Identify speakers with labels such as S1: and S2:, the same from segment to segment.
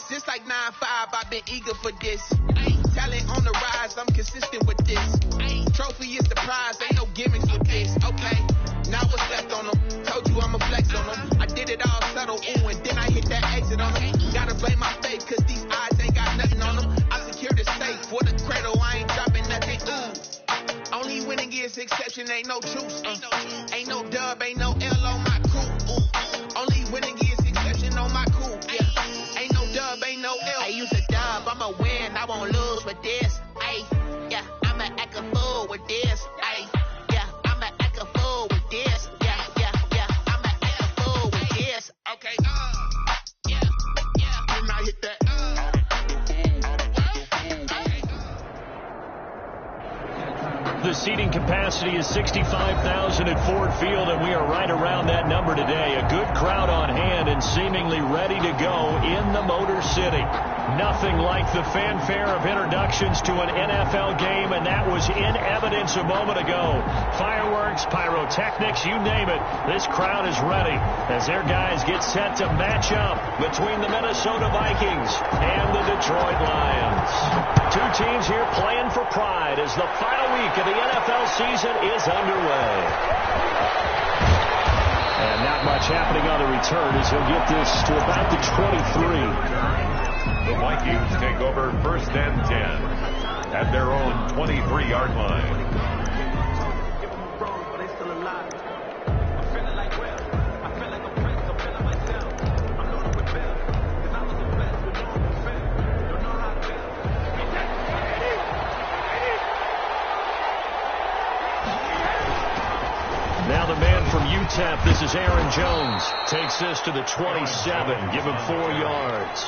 S1: Since like 9-5, I've been eager for this. Talent on the rise, I'm consistent with this. Trophy is the prize, ain't no gimmicks with this. Okay, now what's left on them? Told you I'ma flex on them. I did it all subtle, ooh, and then I hit that exit on them. Gotta blame my faith, cause these eyes ain't got nothing on them. I secured the safe for the cradle, I ain't dropping nothing, ooh. Only winning is exception, ain't no truce. Ain't no dub, ain't no L on my crew. Ooh. Only winning is exception on my crew. Yeah. Ain't no dub, ain't no L. I use a dub, I'ma win, I won't lose with this. Ay, yeah, I'ma act a fool with this. Ay, yeah, I'ma act a fool with this. Yeah, I'ma act a fool with this. Okay, yeah, when I hit that,
S2: The seating capacity is 65,000 at Ford Field, and we are right around that number today. A good crowd on hand and seemingly ready to go in the Motor City. Nothing like the fanfare of introductions to an NFL game, and that was in evidence a moment ago. Fireworks, pyrotechnics, you name it. This crowd is ready as their guys get set to match up between the Minnesota Vikings and the Detroit Lions. Two teams here playing for pride as the final week of the NFL season is underway. And not much happening on the return as he'll get this to about the 23.
S3: The Vikings take over 1st and 10 at their own 23-yard line.
S2: Now the man from UTEP, this is Aaron Jones, takes this to the 27, give him 4 yards.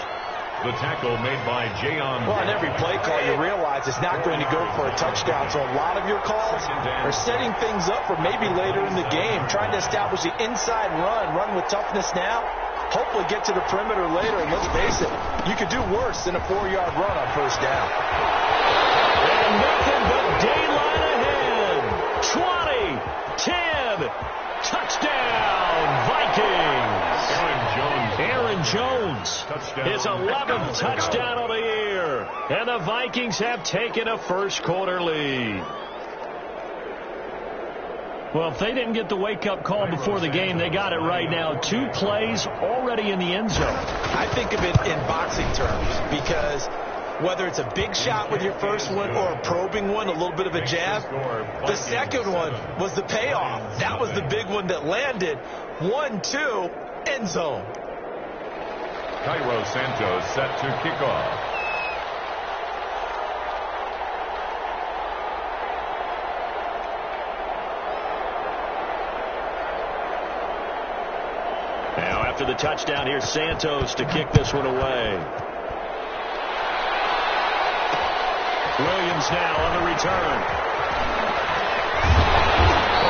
S3: The tackle made by Jayon.
S4: Well, on every play call, you realize it's not going to go for a touchdown. So a lot of your calls are setting things up for maybe later in the game, trying to establish the inside run with toughness now, hopefully get to the perimeter later. And let's face it, you could do worse than a 4-yard run on 1st down.
S2: And nothing but daylight ahead. 20, 10, touchdown, Vikings. Aaron Jones, his 11th touchdown of the year. And the Vikings have taken a first-quarter lead. Well, if they didn't get the wake-up call before the game, they got it right now. 2 plays already in the end zone.
S4: I think of it in boxing terms because whether it's a big shot with your first one or a probing one, a little bit of a jab, the second one was the payoff. That was the big one that landed. 1-2, end zone.
S3: Cairo Santos set to kick off.
S2: Now after the touchdown, here's Santos to kick this one away. Williams now on the return.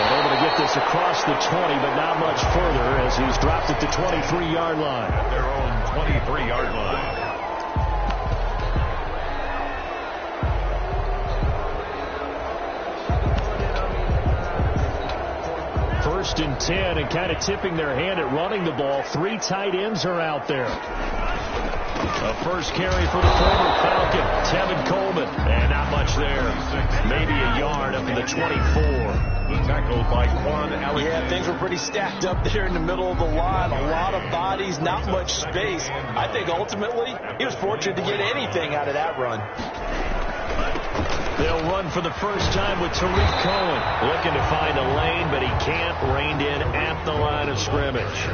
S2: Able to get this across the 20, but not much further as he's dropped at the 23-yard line.
S3: At their own 23-yard line.
S2: First and 10, and kind of tipping their hand at running the ball. 3 tight ends are out there. A first carry for the former Falcon, Tevin Coleman. And not much there. Maybe a yard up in the 24.
S3: The tackle by Quan Alexander.
S4: Yeah, things were pretty stacked up there in the middle of the line. A lot of bodies, not much space. I think ultimately he was fortunate to get anything out of that run.
S2: They'll run for the first time with Tariq Cohen. Looking to find a lane, but he can't. Reined in at the line of scrimmage.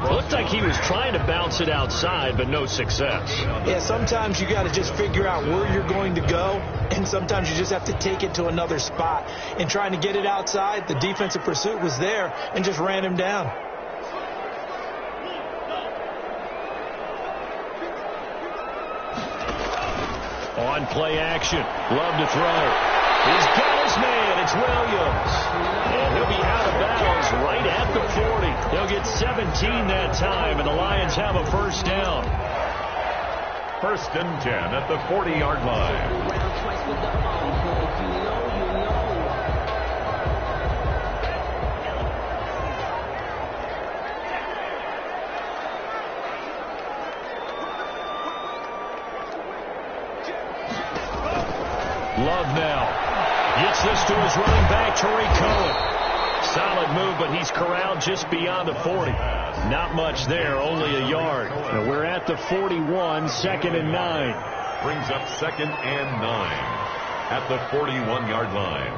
S2: Looked like he was trying to bounce it outside, but no success.
S4: Yeah, sometimes you got to just figure out where you're going to go, and sometimes you just have to take it to another spot. And trying to get it outside, the defensive pursuit was there and just ran him down.
S2: On play action, love to throw. He's got his man, it's Williams. And he'll be out of bounds right at the 40. They'll get 17 that time, and the Lions have a first down.
S3: 1st and 10 at the 40-yard line.
S2: Love now. Gets this to his running back, Torrey Cohen. Solid move, but he's corralled just beyond the 40. Not much there, only a yard. And we're at the 41, 2nd and 9.
S3: Brings up 2nd and 9 at the 41-yard line.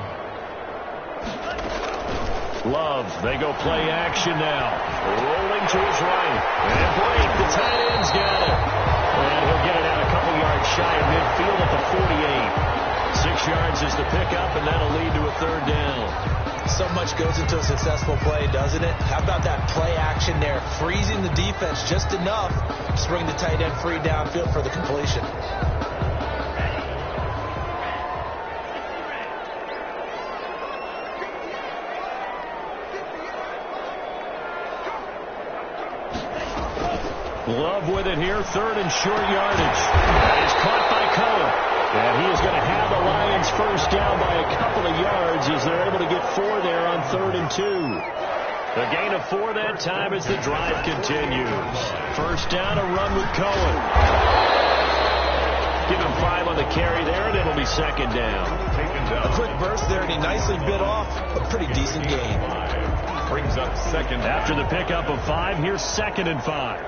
S2: Love, they go play action now. Rolling to his right. And break, the tight end's got it. And he'll get it out a couple yards shy of midfield at the 48. 6 yards is the pickup, and that'll lead to a 3rd down.
S4: So much goes into a successful play, doesn't it? How about that play action there? Freezing the defense just enough to bring the tight end free downfield for the completion.
S2: Love with it here, 3rd and short yardage. That is caught by Cohen. And he is going to have the Lions first down by a couple of yards as they're able to get 4 there on 3rd and 2. A gain of 4 that time as the drive continues. First down, a run with Cohen. Give him 5 on the carry there, and it'll be 2nd down.
S4: A quick burst there, and he nicely bit off a pretty decent gain.
S3: Brings up 2nd.
S2: After the pickup of 5, here's 2nd and 5.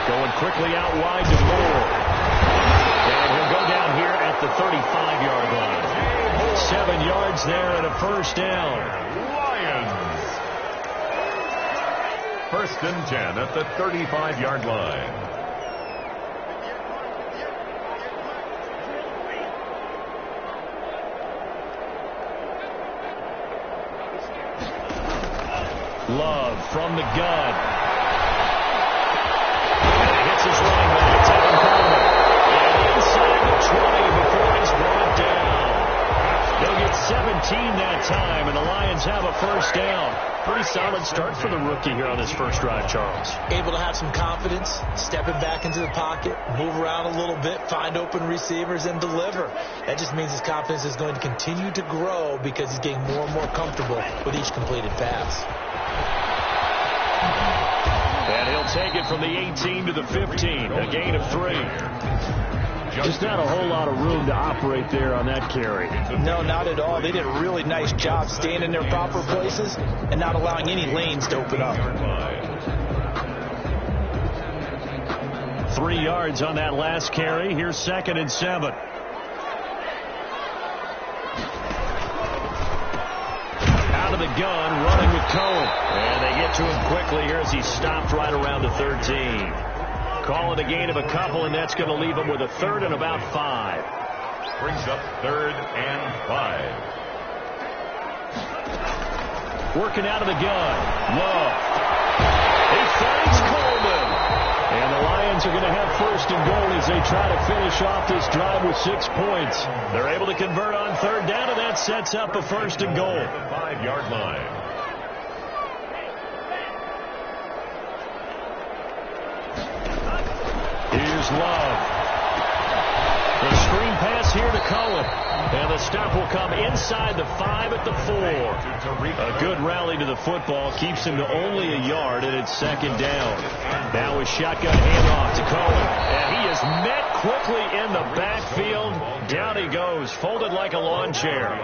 S2: Going quickly out wide to Moore. And he'll go down here at the 35-yard line. 7 yards there and a first down.
S3: Lions. 1st and 10 at the 35-yard line.
S2: Love from the gun. His running back, Tevin Coleman. And inside the 20 before he's brought down. They'll get 17 that time, and the Lions have a first down. Pretty solid start for the rookie here on his first drive, Charles.
S4: Able to have some confidence, stepping back into the pocket, move around a little bit, find open receivers, and deliver. That just means his confidence is going to continue to grow because he's getting more and more comfortable with each completed pass.
S2: And he'll take it from the 18 to the 15, a gain of 3. Just not a whole lot of room to operate there on that carry.
S4: No, not at all. They did a really nice job staying in their proper places and not allowing any lanes to open up.
S2: 3 yards on that last carry. Here's 2nd and 7. The gun, running with Cohen. And they get to him quickly here as he stopped right around the 13. Call it a gain of a couple, and that's going to leave him with a 3rd and about 5.
S3: Brings up 3rd and 5.
S2: Working out of the gun. Love. He finds Coleman. And the Lions are going to have 1st and goal as they try to finish off this drive with 6 points. They're able to convert on 3rd down, and that sets up a 1st and goal.
S3: 5-yard line.
S2: Here's Love. The screen pass here to Cohen. And the stop will come inside the 5 at the 4. A good rally to the football keeps him to only a yard, and it's 2nd down. Now a shotgun handoff to Cohen. And he is met quickly in the backfield. Down he goes, folded like a lawn chair.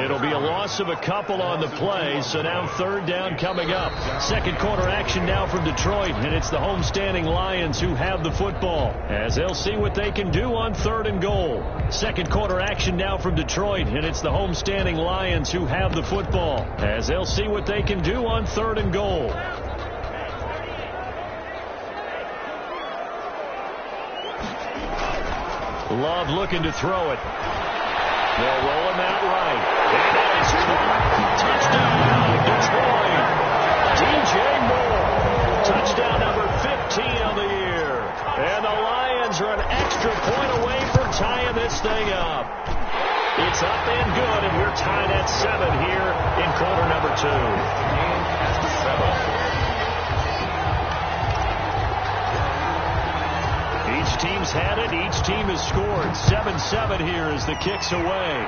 S2: It'll be a loss of a couple on the play, so now 3rd down coming up. 2nd quarter action now from Detroit, and it's the homestanding Lions who have the football, as they'll see what they can do on 3rd and goal. 2nd quarter action now from Detroit, and it's the homestanding Lions who have the football, as they'll see what they can do on 3rd and goal. Love looking to throw it. They'll roll him out right. And that is touchdown, Detroit. DJ Moore. Touchdown number 15 of the year. And the Lions are an extra point away from tying this thing up. It's up and good, and we're tied at 7 here in quarter number 2. Each team's had it. Each team has scored. 7-7 here as the kick's away.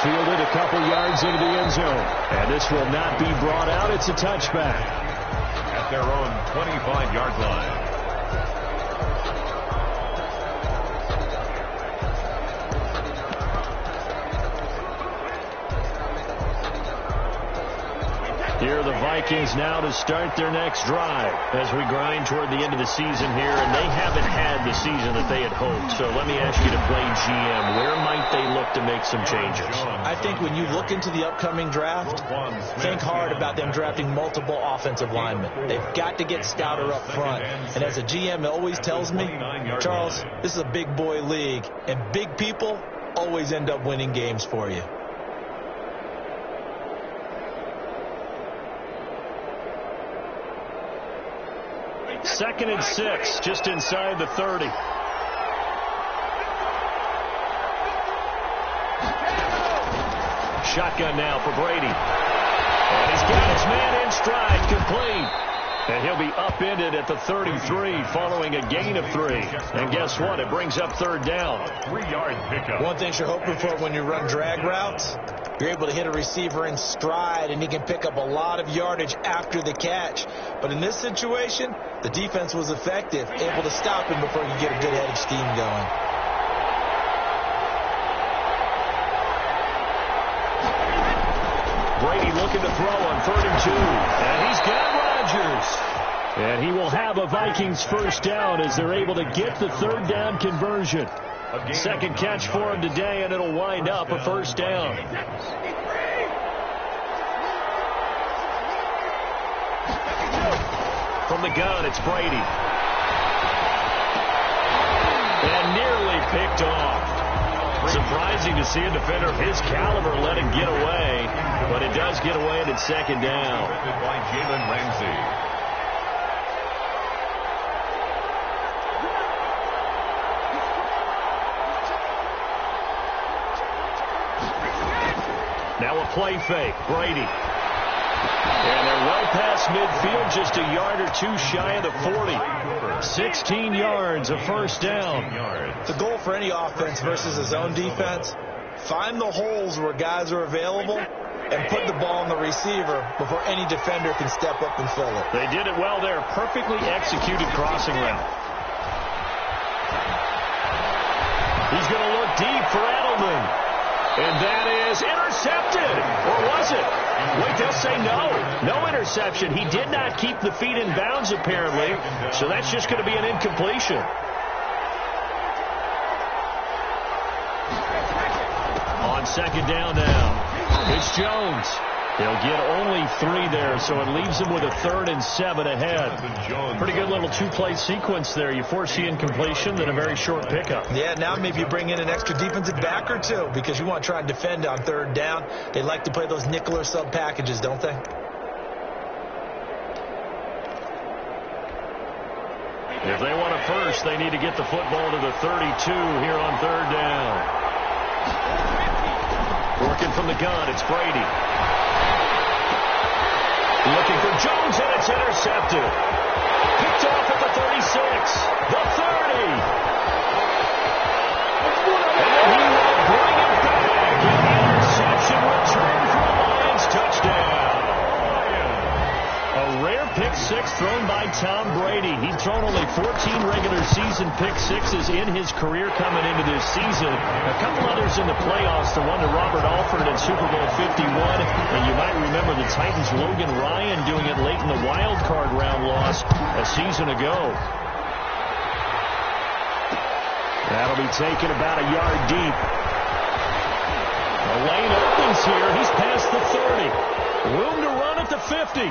S2: Fielded a couple yards into the end zone. And this will not be brought out. It's a touchback.
S3: At their own 25-yard line.
S2: Here are the Vikings now to start their next drive as we grind toward the end of the season here, and they haven't had the season that they had hoped. So let me ask you to play GM. Where might they look to make some changes?
S4: I think when you look into the upcoming draft, think hard about them drafting multiple offensive linemen. They've got to get stouter up front. And as a GM, it always tells me, Charles, this is a big boy league, and big people always end up winning games for you.
S2: Second and 6, just inside the 30. Shotgun now for Brady. And he's got his man in stride, complete. And he'll be upended at the 33 following a gain of 3. And guess what? It brings up third down.
S3: 3-yard pickup.
S4: One thing you're hoping for when you run drag routes, you're able to hit a receiver in stride, and he can pick up a lot of yardage after the catch. But in this situation, the defense was effective, able to stop him before you get a good head of steam going.
S2: Brady looking to throw on 3rd and 2. And he's got Rodgers. And he will have a Vikings first down as they're able to get the third down conversion. Second catch for him today, and it'll wind up a first down. From the gun, it's Brady. And nearly picked off. Surprising to see a defender of his caliber let it get away, but it does get away, and it's second down.
S3: By Jalen Ramsey.
S2: Now a play fake. Brady. And they're well past midfield, just a yard or two shy of the 40. 16 yards, a first down.
S4: The goal for any offense versus his own defense, find the holes where guys are available and put the ball on the receiver before any defender can step up and fill it.
S2: They did it well there. Perfectly executed crossing route. He's going to look deep for Edelman. And that is intercepted. Or was it? Wait, they'll say no. No interception. He did not keep the feet in bounds, apparently. So that's just going to be an incompletion. On second down now, it's Jones. They'll get only 3 there, so it leaves them with a 3rd and 7 ahead. Pretty good little two-play sequence there. You foresee incompletion, then a very short pickup.
S4: Yeah, now maybe you bring in an extra defensive back or two because you want to try and defend on 3rd down. They like to play those nickel or sub packages, don't they?
S2: If they want a first, they need to get the football to the 32 here on 3rd down. Working from the gun, it's Brady. Looking for Jones, and it's intercepted. Picked off at the 36, the 30. And he will bring it back. An interception return for a Lions touchdown. A rare pick 6 thrown by Tom Brady. He'd thrown only 14 regular season pick 6s in his career coming into this season. A couple others in the playoffs, the one to Robert Alford in Super Bowl 51. And you might remember the Titans' Logan Ryan doing it late in the wild card round loss a season ago. That'll be taken about a yard deep. The lane opens here. He's past the 30. Room to run at the 50.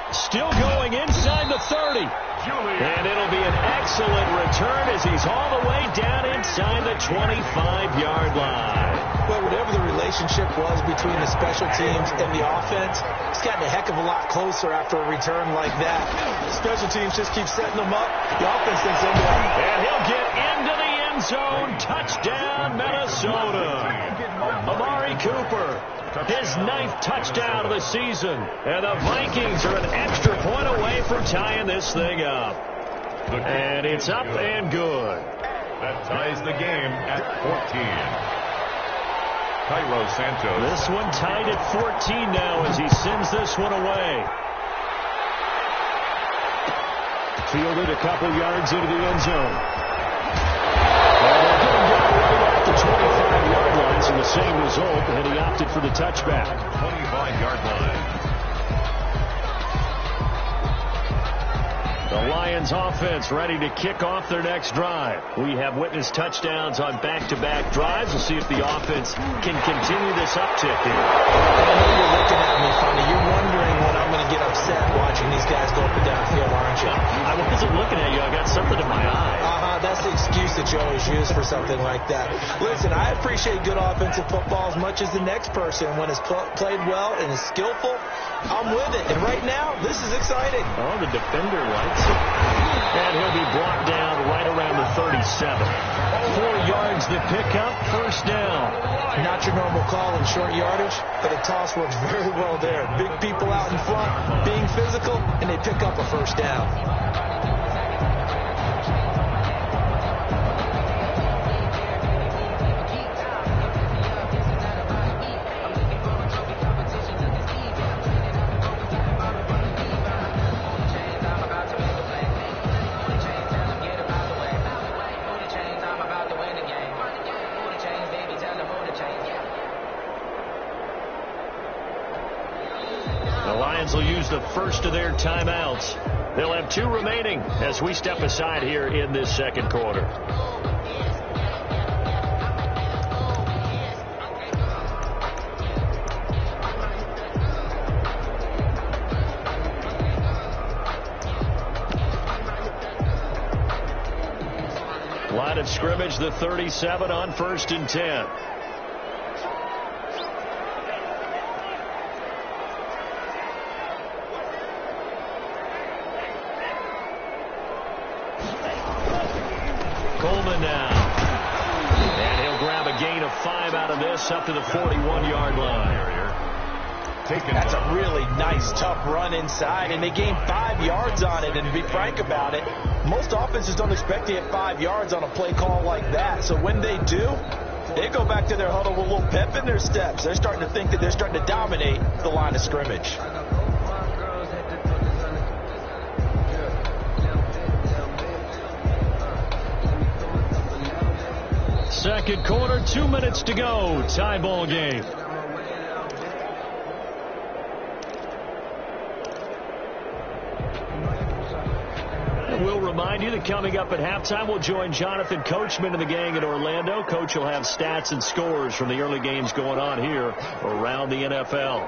S2: Still going inside the 30. And it'll be an excellent return as he's all the way down inside the 25-yard line.
S4: Well, whatever the relationship was between the special teams and the offense, it's gotten a heck of a lot closer after a return like that. Special teams just keep setting them up. The offense thinks they're going.
S2: And he'll get into the end zone. Touchdown, Minnesota. Amari Cooper. His 9th touchdown of the season. And the Vikings are an extra point away from tying this thing up. And it's up and good.
S3: That ties the game at 14.
S2: This one tied at 14 now as he sends this one away. Fielded a couple yards into the end zone. Well, they're getting down right at the 25-yard line, so the same result, and he opted for the touchback.
S3: 25-yard line.
S2: The Lions offense ready to kick off their next drive. We have witnessed touchdowns on back-to-back drives. We'll see if the offense can continue this uptick here.
S4: I know you're looking at me funny. You're wondering when I'm going to get upset watching these guys go up and down the field, aren't you?
S2: I wasn't looking at you. I got something in my eye.
S4: That's the excuse that you always use for something like that. Listen, I appreciate good offensive football as much as the next person. When it's played well and is skillful, I'm with it. And right now, this is exciting.
S2: Oh, the defender likes it. And he'll be brought down right around the 37. 4 yards to pick up, first down.
S4: Not your normal call in short yardage, but a toss works very well there. Big people out in front, being physical, and they pick up a first down.
S2: Will use the first of their timeouts. They'll have 2 remaining as we step aside here in this second quarter. Line of scrimmage, the 37 on 1st and 10. Coleman now. And he'll grab a gain of 5 out of this up to the 41-yard line.
S4: That's a really nice, tough run inside, and they gained 5 yards on it. And to be frank about it, most offenses don't expect to get 5 yards on a play call like that. So when they do, they go back to their huddle with a little pep in their steps. They're starting to think that they're starting to dominate the line of scrimmage.
S2: Second quarter, 2 minutes to go. Tie ball game. And we'll remind you that coming up at halftime, we'll join Jonathan Coachman and the gang in Orlando. Coach will have stats and scores from the early games going on here around the NFL.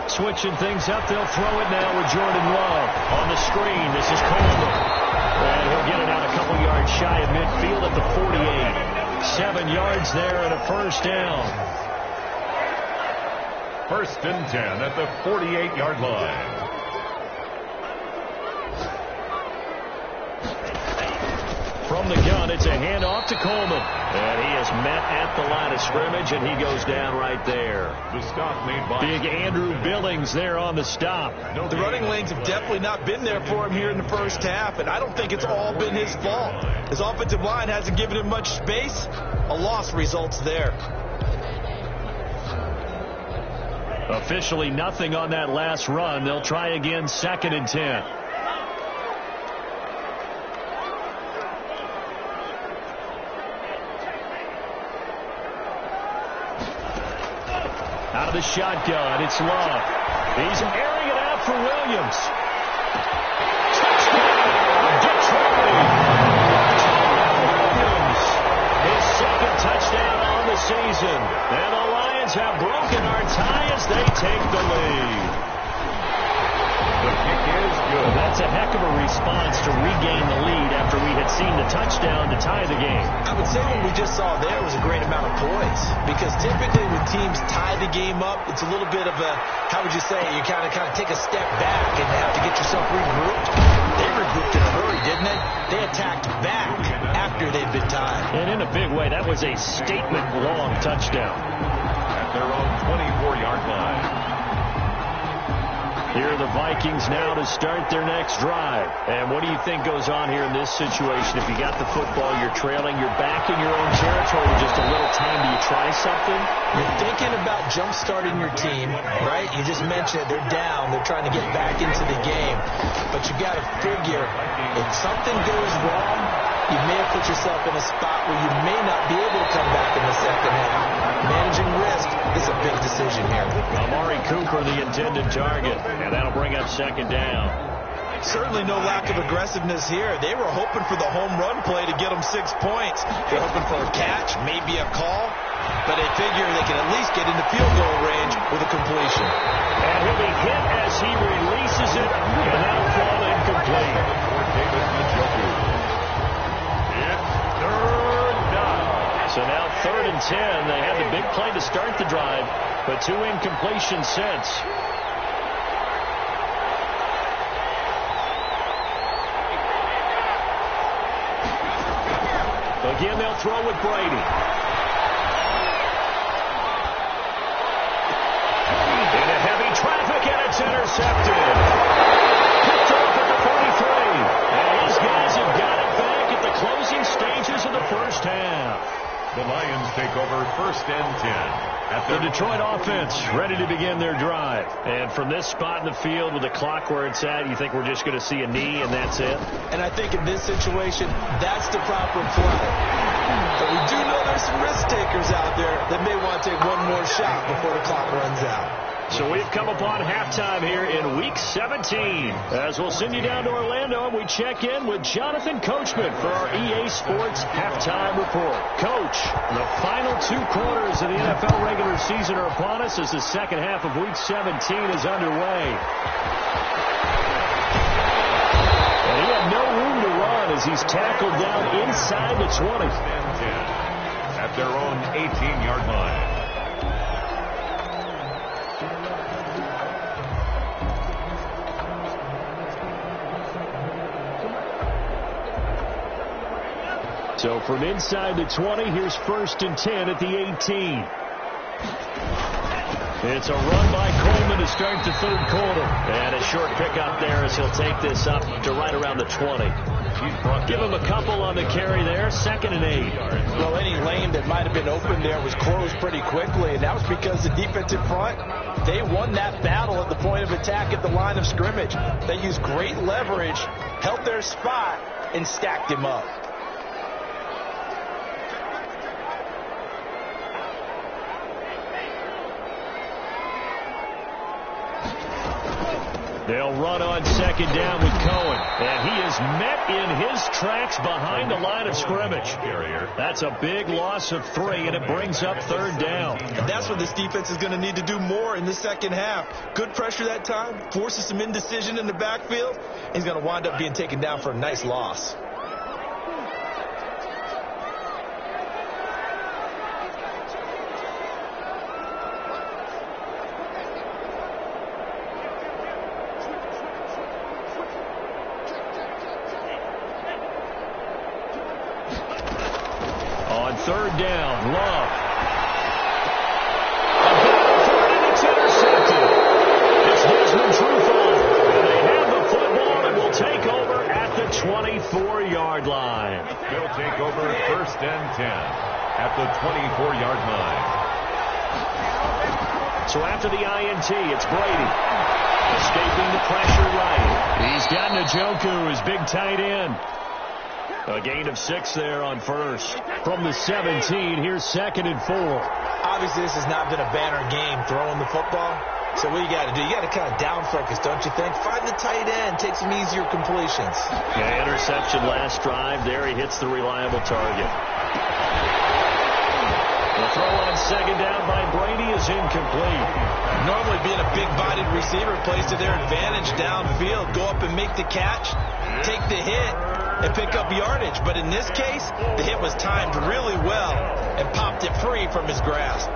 S2: Switching things up, they'll throw it now with Jordan Love. On the screen, this is Coleman. And he'll get it out a couple yards shy of midfield at the 48. 7 yards there and a first down.
S3: 1st and 10 at the 48-yard line.
S2: From the gun, it's a handoff to Coleman. And he is met at the line of scrimmage, and he goes down right there.
S3: The stop made by
S2: Big Andrew Billings there on the stop.
S4: The running lanes have definitely not been there for him here in the first half, and I don't think it's all been his fault. His offensive line hasn't given him much space. A loss results there.
S2: Officially nothing on that last run. They'll try again, 2nd and 10. Out of the shotgun, it's Love. He's airing it out for Williams. Touchdown, Detroit! Williams, his 2nd touchdown on the season. And the Lions have broken our tie as they take the lead.
S3: The kick is good.
S2: That's a heck of a response to regain the lead after we had seen the touchdown to tie the game.
S4: I would say what we just saw there was a great amount of poise, because typically when teams tie the game up, it's a little bit of a, how would you say, you kind of take a step back and have to get yourself regrouped. They regrouped in a hurry, didn't they? They attacked back after they'd been tied.
S2: And in a big way, that was a statement-long touchdown.
S3: At their own 24-yard line.
S2: Here are the Vikings now to start their next drive. And what do you think goes on here in this situation? If you got the football, you're trailing, you're back in your own territory with just a little time. Do you try something?
S4: You're thinking about jump-starting your team, right? You just mentioned it. They're down. They're trying to get back into the game. But you got to figure, if something goes wrong, you may have put yourself in a spot where you may not be able to come back in the second half. Managing risk is a big decision here.
S2: Amari Cooper, the intended target, and that'll bring up second down.
S4: Certainly no lack of aggressiveness here. They were hoping for the home run play to get them 6 points. They're hoping for a catch, maybe a call, but they figure they can at least get into field goal range with a completion.
S2: And he'll be hit as he releases it, and that'll fall incomplete. So now 3rd and 10. They had the big play to start the drive, but 2 incompletions since. Again, they'll throw with Brady. Into heavy traffic, and it's intercepted. Picked off at the 43. And his guys have got it back at the closing stages of the first half.
S3: The Lions take over 1st and 10. At
S2: the Detroit offense ready to begin their drive. And from this spot in the field with the clock where it's at, you think we're just going to see a knee and that's it?
S4: And I think in this situation, that's the proper play. But we do know there's some risk takers out there that may want to take one more shot before the clock runs out.
S2: So we've come upon halftime here in Week 17. As we'll send you down to Orlando, and we check in with Jonathan Coachman for our EA Sports Halftime Report. Coach, the final 2 quarters of the NFL regular season are upon us as the second half of Week 17 is underway. And he had no room to run as he's tackled down inside the 20.
S3: At their own 18-yard line.
S2: So from inside the 20, here's 1st and 10 at the 18. It's a run by Coleman to start the 3rd quarter. And a short pickup there as he'll take this up to right around the 20. Give him a couple on the carry there. 2nd and 8.
S4: Well, any lane that might have been open there was closed pretty quickly, and that was because the defensive front, they won that battle at the point of attack at the line of scrimmage. They used great leverage, held their spot, and stacked him up.
S2: They'll run on 2nd down with Cohen. And he is met in his tracks behind the line of scrimmage. That's a big loss of 3, and it brings up 3rd down.
S4: And that's what this defense is going to need to do more in the second half. Good pressure that time, forces some indecision in the backfield. He's going to wind up being taken down for a nice loss.
S2: On 3rd down, Love. And it's intercepted. It's Desmond Trufant. And they have the football and will take over at the 24-yard line.
S3: They'll take over 1st and 10 at the 24-yard line.
S2: So after the INT, it's Brady. Escaping the pressure right. He's got Njoku, his big tight end. A gain of 6 there on 1st. From the 17, here's 2nd and 4.
S4: Obviously, this has not been a banner game throwing the football. So what you got to do, you got to kind of down focus, don't you think? Find the tight end, take some easier completions.
S2: Yeah, interception last drive. There he hits the reliable target. The throw on 2nd down by Brady is incomplete.
S4: Normally being a big-bodied receiver plays to their advantage downfield. Go up and make the catch, take the hit, and pick up yardage. But in this case, the hit was timed really well and popped it free from his grasp.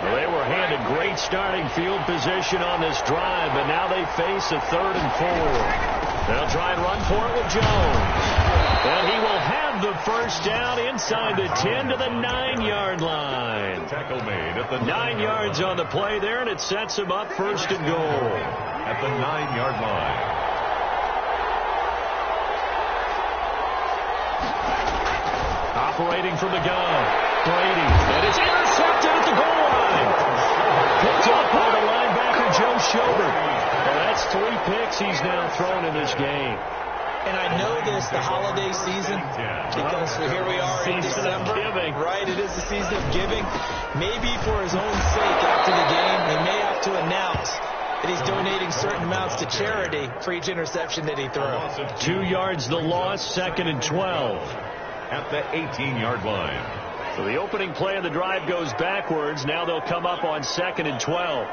S2: Well, they were handed great starting field position on this drive, but now they face a 3rd and 4. They'll try and run for it with Jones. And he will have the first down inside the 10 to the 9-yard line.
S3: Tackle made at the
S2: 9 yards on the play there, and it sets him up first and goal.
S3: At the 9-yard line.
S2: Operating from the gun, Brady. And it's intercepted at the goal line. Picked up by the linebacker, Joe Schobert. Well, that's 3 picks he's now thrown in this game.
S4: And I know this, the holiday season, because here we are in December.
S2: Giving.
S4: Right, it is the season of giving. Maybe for his own sake after the game, he may have to announce that he's donating certain amounts to charity for each interception that he throws.
S2: 2 yards the loss, 2nd and 12.
S3: At the 18-yard line.
S2: So the opening play of the drive goes backwards. Now they'll come up on 2nd and 12.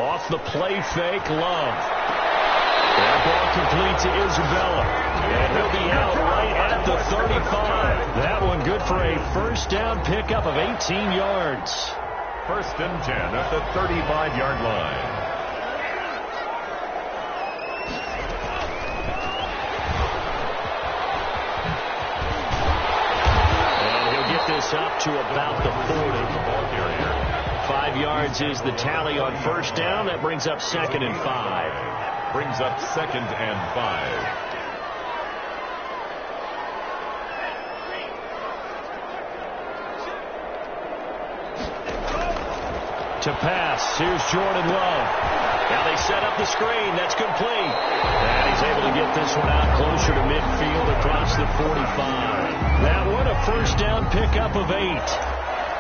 S2: Off the play fake, Love. That ball complete to Isabella. And he'll be out right at the 35. That one good for a first down pickup of 18 yards.
S3: 1st and 10 at the 35-yard line.
S2: This up to about the 40. 5 yards is the tally on first down. That brings up 2nd and 5.
S3: Brings up 2nd and 5.
S2: To pass. Here's Jordan Love. Now they set up the screen. That's complete. And he's able to get this one out closer to midfield across the 45. That one a first down pickup of 8.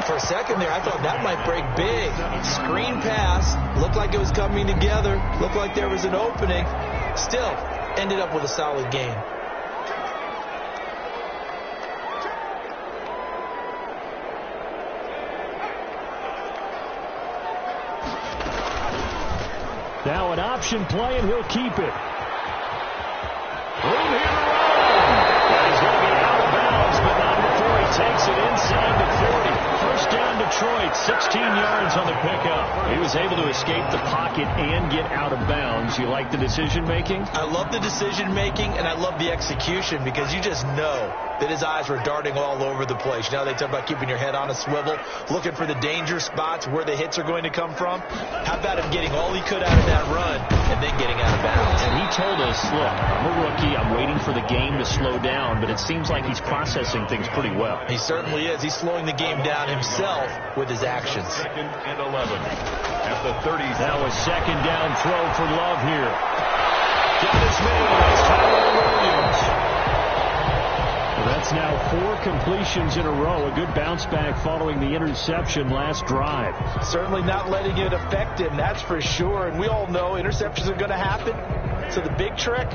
S4: For a second there, I thought that might break big. Screen pass. Looked like it was coming together. Looked like there was an opening. Still, ended up with a solid game.
S2: Now an option play, and he'll keep it. Room here to run. And he's going to be out of bounds, but not before he takes it inside the 40. First down Detroit, 16 yards on the pickup. He was able to escape the pocket and get out of bounds. You like the decision-making?
S4: I love the decision-making, and I love the execution, because you just know that his eyes were darting all over the place. You know, they talk about keeping your head on a swivel, looking for the danger spots where the hits are going to come from. How about him getting all he could out of that run and then getting out of bounds?
S2: And he told us, look, I'm a rookie. I'm waiting for the game to slow down, but it seems like he's processing things pretty well.
S4: He certainly is. He's slowing the game down himself with his actions.
S3: 2nd and 11 at the 30.
S2: Now a second down throw for Love here. Got his man. That's Tyrell Williams. That's now 4 completions in a row. A good bounce back following the interception last drive.
S4: Certainly not letting it affect him, that's for sure. And we all know interceptions are going to happen. So the big trick,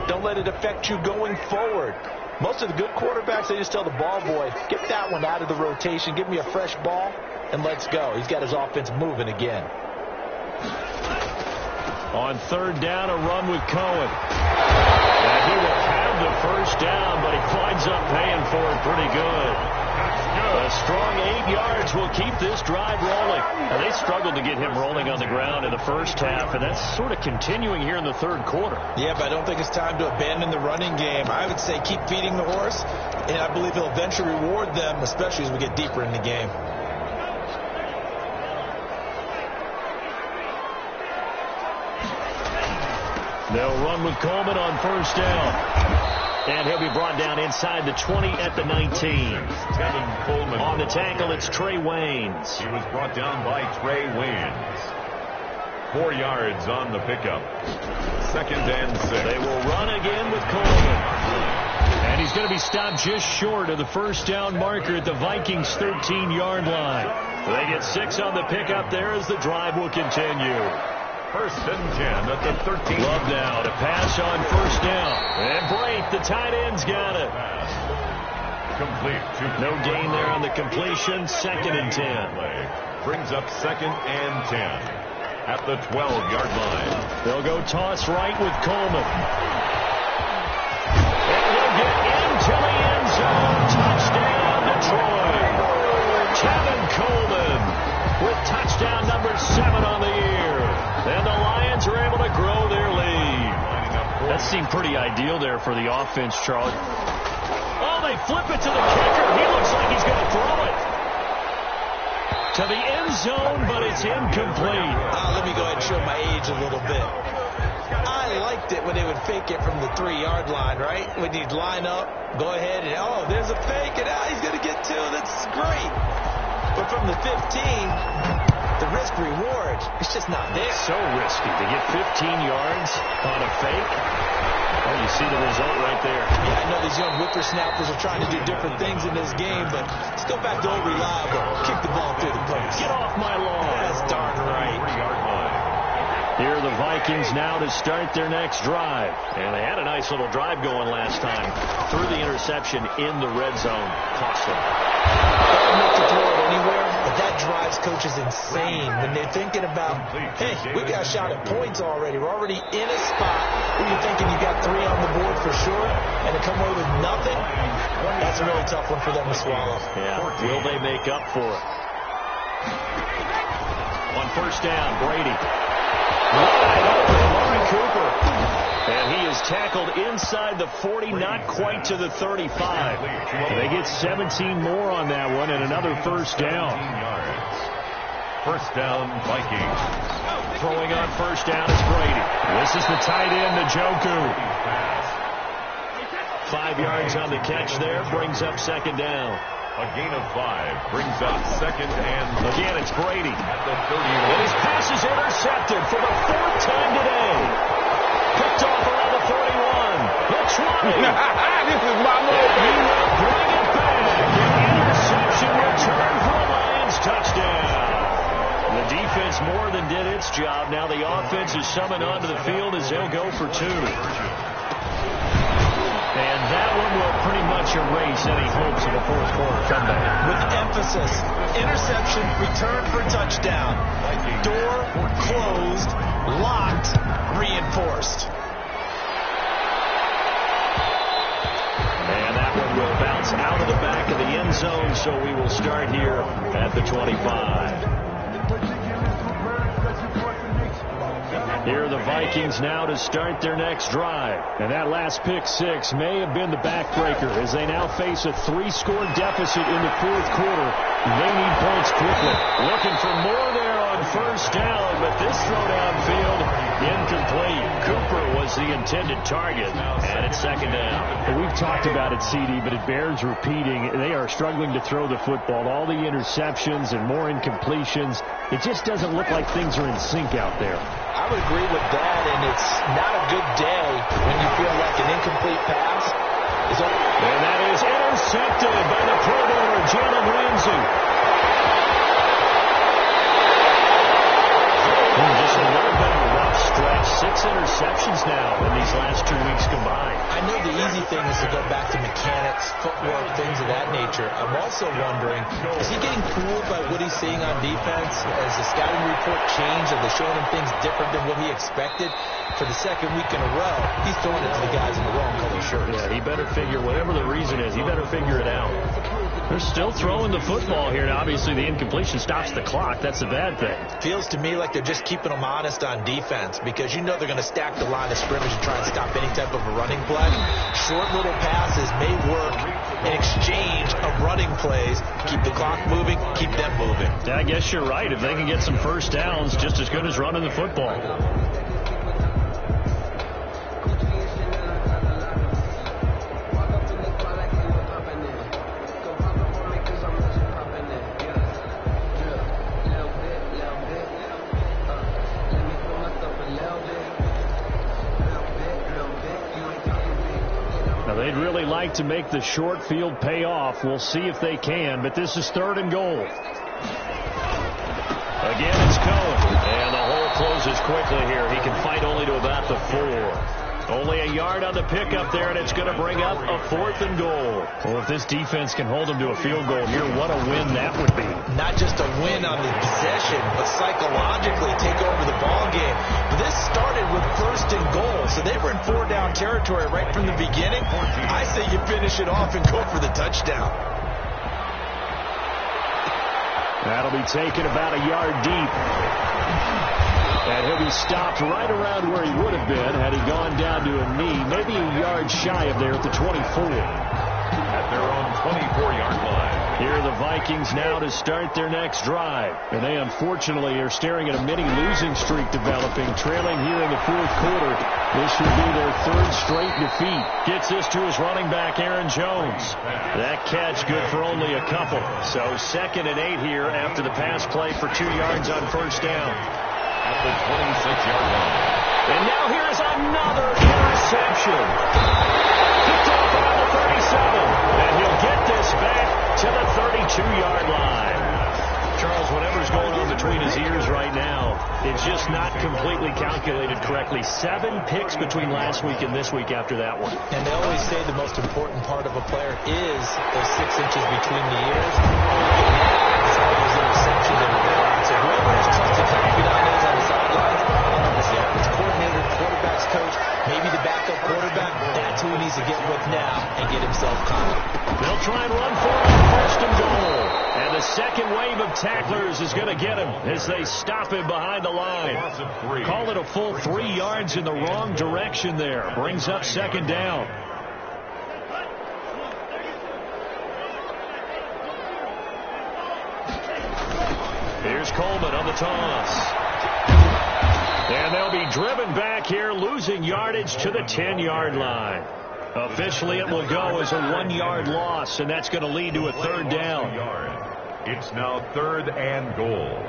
S4: don't let it affect you going forward. Most of the good quarterbacks, they just tell the ball boy, get that one out of the rotation, give me a fresh ball, and let's go. He's got his offense moving again.
S2: On 3rd down, a run with Cohen. And he will have the first down, but he winds up paying for it pretty good. A strong 8 yards will keep this drive rolling. Now, they struggled to get him rolling on the ground in the first half, and that's sort of continuing here in the 3rd quarter.
S4: Yeah, but I don't think it's time to abandon the running game. I would say keep feeding the horse, and I believe he'll eventually reward them, especially as we get deeper in the game.
S2: They'll run with Coleman on first down. And he'll be brought down inside the 20 at the 19.
S3: Tevin Coleman.
S2: On the tackle, it's Trey Waynes.
S3: He was brought down by Trey Waynes. 4 yards on the pickup. 2nd and 6.
S2: They will run again with Coleman. And he's going to be stopped just short of the first down marker at the Vikings' 13-yard line. They get 6 on the pickup there as the drive will continue.
S3: 1st and 10 at the 13.
S2: Love now to pass on first down. And Brate, the tight end's got it.
S3: Complete.
S2: No gain there on the completion. 2nd and 10.
S3: Brings up 2nd and 10 at the 12-yard line.
S2: They'll go toss right with Coleman. And he'll get into the end zone. Touchdown, Detroit. Tevin Coleman with touchdown number 7 on the year. And the Lions are able to grow their lead. That seemed pretty ideal there for the offense, Charlie. Oh, they flip it to the kicker. He looks like he's going to throw it to the end zone, but it's incomplete.
S4: Let me go ahead and show my age a little bit. I liked it when they would fake it from the 3-yard line, right? When you'd line up, go ahead, and oh, there's a fake, and he's going to get 2. That's great. But from the 15, the risk-reward, it's just not there.
S2: So risky to get 15 yards on a fake. Well, you see the result right there.
S4: Yeah, I know these young whippersnappers are trying to do different things in this game, but let's go back to old reliable. Kick the ball through the post.
S2: Get off my lawn.
S4: That's darn right.
S2: Here are the Vikings now to start their next drive. And they had a nice little drive going last time. Threw the interception in the red zone. Cost them.
S4: Don't look to throw it anywhere, but that drives coaches insane when they're thinking about, hey, we got a shot at points already. We're already in a spot where you're thinking you got 3 on the board for sure, and to come away with nothing, that's a really tough one for them to swallow.
S2: Yeah, will they make up for it? On first down, Brady. Wide open, Amari Cooper. And he is tackled inside the 40, not quite to the 35. They get 17 more on that one and another first down.
S3: First down, Vikings.
S2: Throwing on first down is Brady. This is the tight end, Njoku. 5 yards on the catch there, brings up second down.
S3: A gain of 5 brings up second and...
S2: Again, it's Brady.
S3: At the 31.
S2: And his pass is intercepted for the 4th time today. Picked off around the 41. The 20.
S1: This is my move.
S2: He will bring it back. An interception return for a Lions touchdown. The defense more than did its job. Now the offense is summoned onto the field as they'll go for 2. And that one will pretty much erase any hopes of a fourth quarter comeback.
S4: With emphasis, interception, return for touchdown. Door closed, locked, reinforced.
S2: And that one will bounce out of the back of the end zone, so we will start here at the 25. Here are the Vikings now to start their next drive. And that last pick 6 may have been the backbreaker as they now face a 3-score deficit in the 4th quarter. They need points quickly. Looking for more there on first down, but this throw downfield incomplete. Cooper was the intended target, and it's second down.
S5: We've talked about it, CD, but it bears repeating. They are struggling to throw the football. All the interceptions and more incompletions. It just doesn't look like things are in sync out there.
S4: I would agree with that, and it's not a good day when you feel like an incomplete pass is over.
S2: And that is intercepted by the Pro Bowler, Jalen Ramsey. Just a little bit of a rough stretch. 6 interceptions now in these last 2 weeks combined.
S4: I know the easy thing is to go back to mechanics, footwork, things of that nature. I'm also wondering, is he getting fooled by what he's seeing on defense? Has the scouting report changed? Are they showing him things different than what he expected? For the second week in a row, he's throwing it to the guys in the wrong color shirts.
S2: Yeah, he better figure, whatever the reason is, he better figure it out. They're still throwing the football here. Now, obviously, the incompletion stops the clock. That's a bad thing.
S4: Feels to me like they're just keeping them honest on defense because you know they're going to stack the line of scrimmage and try and stop any type of a running play. Short little passes may work in exchange of running plays. Keep the clock moving, keep them moving.
S2: Yeah, I guess you're right. If they can get some first downs, just as good as running the football. They'd really like to make the short field pay off. We'll see if they can, but this is 3rd and goal. Again, it's Cohen, and the hole closes quickly here. He can fight only to about the 4. Only a yard on the pickup there, and it's going to bring up a 4th and goal. Well, if this defense can hold them to a field goal here, what a win that would be.
S4: Not just a win on the possession, but psychologically take over the ball game. This started with 1st and goal, so they were in 4-down territory right from the beginning. I say you finish it off and go for the touchdown.
S5: That'll be taken about a yard deep.
S2: And he'll be stopped right around where he would have been had he gone down to a knee, maybe a yard shy of there at the 24.
S3: At their own 24-yard line.
S2: Here are the Vikings now to start their next drive. And they unfortunately are staring at a mini losing streak developing, trailing here in the fourth quarter. This would be their third straight defeat. Gets this to his running back, Aaron Jones. That catch good for only a couple. So 2nd and 8 here after the pass play for 2 yards on first down.
S3: At the 26-yard line.
S2: And now here's another interception. Picked off around the 37. And he'll get this back to the 32-yard line. Charles, whatever's going on between his ears right now, it's just not completely calculated correctly. 7 picks between last week and this week after that one.
S4: And they always say the most important part of a player is those 6 inches between the ears. Some of those interceptions that are there. So whoever is trusted to keep it on those on the sidelines, the offense coordinator, quarterback's coach, maybe the backup quarterback, that's who he needs to get with now and get himself confident.
S2: They'll try and run for it on 1st and goal. And the second wave of tacklers is going to get him as they stop him behind the line. Call it a full 3 yards in the wrong direction there. Brings up 2nd down. Here's Coleman on the toss. And they'll be driven back here, losing yardage to the 10-yard line. Officially, it will go as a 1-yard loss, and that's going to lead to a 3rd down.
S3: It's now 3rd and goal.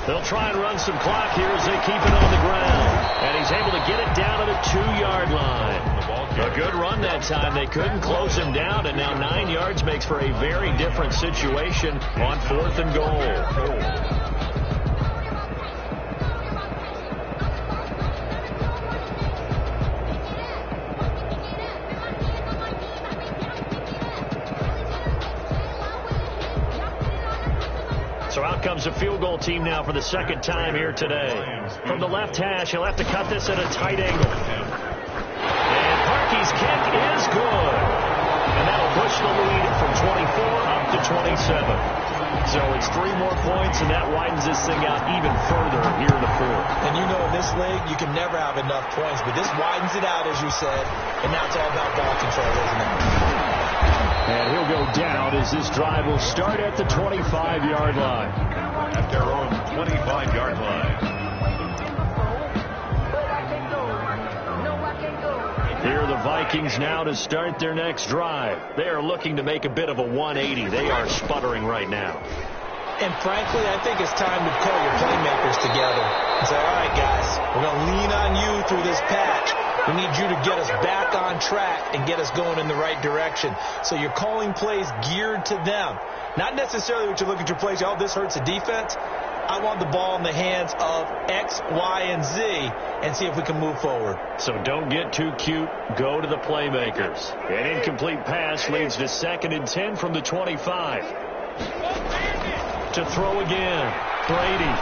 S2: They'll try and run some clock here as they keep it on the ground. And he's able to get it down to the 2-yard line. A good run that time. They couldn't close him down, and now 9 yards makes for a very different situation on 4th and goal. So out comes a field goal team now for the 2nd time here today. From the left hash, he'll have to cut this at a tight angle. And Parkey's kick is good. And that'll push the lead from 24 up to 27. So it's 3 more points, and that widens this thing out even further here in the 4th.
S4: And you know in this league, you can never have enough points, but this widens it out, as you said, and now it's all about ball control, isn't it?
S2: And he'll go down as this drive will start at the 25-yard line.
S3: At their own 25-yard line.
S2: Here are the Vikings now to start their next drive. They are looking to make a bit of a 180. They are sputtering right now.
S4: And frankly, I think it's time to call your playmakers together and say, all right, guys, we're going to lean on you through this patch. We need you to get us back on track and get us going in the right direction. So you're calling plays geared to them. Not necessarily what you look at your plays, oh, this hurts the defense. I want the ball in the hands of X, Y, and Z and see if we can move forward.
S2: So don't get too cute. Go to the playmakers. An incomplete pass leads to 2nd and 10 from the 25. To throw again. Brady.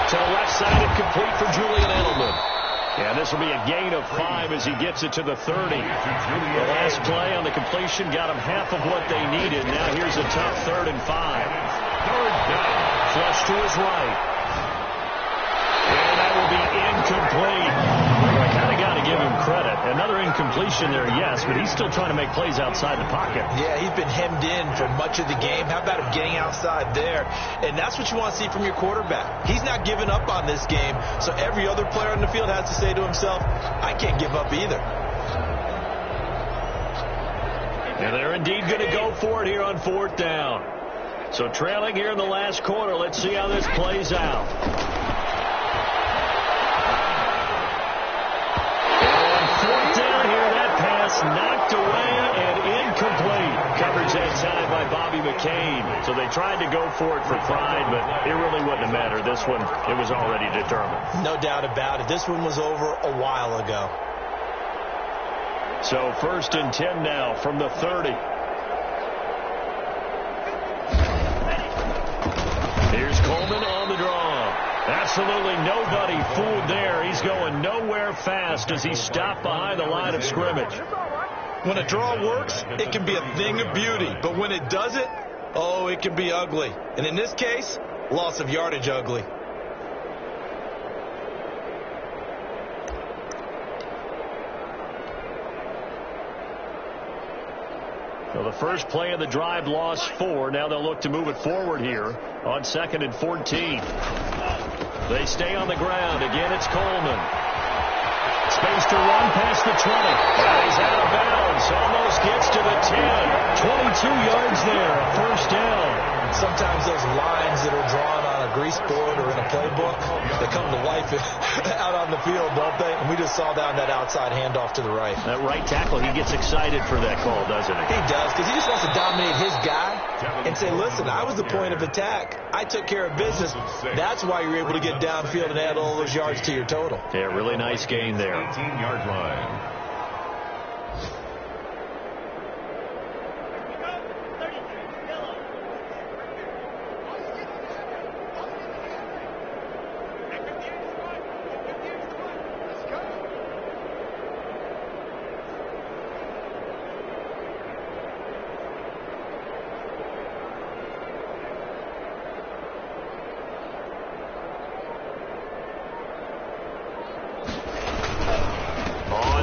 S2: To the left side and complete for Julian Edelman. And this will be a gain of 5 as he gets it to the 30. The last play on the completion got him half of what they needed. Now here's a tough 3rd and 5. 3rd down. Flush to his right. And that will be incomplete. I kind of got to give him credit. Another incompletion there, yes, but he's still trying to make plays outside the pocket.
S4: Yeah, he's been hemmed in for much of the game. How about him getting outside there? And that's what you want to see from your quarterback. He's not giving up on this game, so every other player on the field has to say to himself, I can't give up either.
S2: And they're indeed going to go for it here on 4th down. So trailing here in the last quarter, let's see how this plays out. Knocked away and incomplete. Coverage that time by Bobby McCain. So they tried to go for it for pride, but it really wouldn't have mattered. This one, it was already determined.
S4: No doubt about it. This one was over a while ago.
S2: So 1st and 10 now from the 30. Here's Coleman on the draw. That's Absolutely nobody fooled there. He's going nowhere fast as he stopped behind the line of scrimmage.
S4: When a draw works, it can be a thing of beauty. But when it doesn't, oh, it can be ugly. And in this case, loss of yardage ugly.
S2: So the first play of the drive lost 4. Now they'll look to move it forward here on 2nd and 14. They stay on the ground. Again, it's Coleman. Space to run past the 20. And he's out of bounds. Almost gets to the 10. 22 yards there. A first down.
S4: Sometimes those lines that are drawn on a grease board or in a playbook, they come to life out on the field, don't they? And we just saw down that outside handoff to the right.
S2: That right tackle, he gets excited for that call, doesn't he?
S4: He does, because he just wants to dominate his guy and say, listen, I was the point of attack. I took care of business. That's why you're able to get downfield and add all those yards to your total.
S2: Yeah, really nice gain there.
S3: 18-yard line.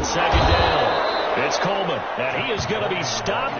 S2: Second down. It's Coleman, and he is going to be stopped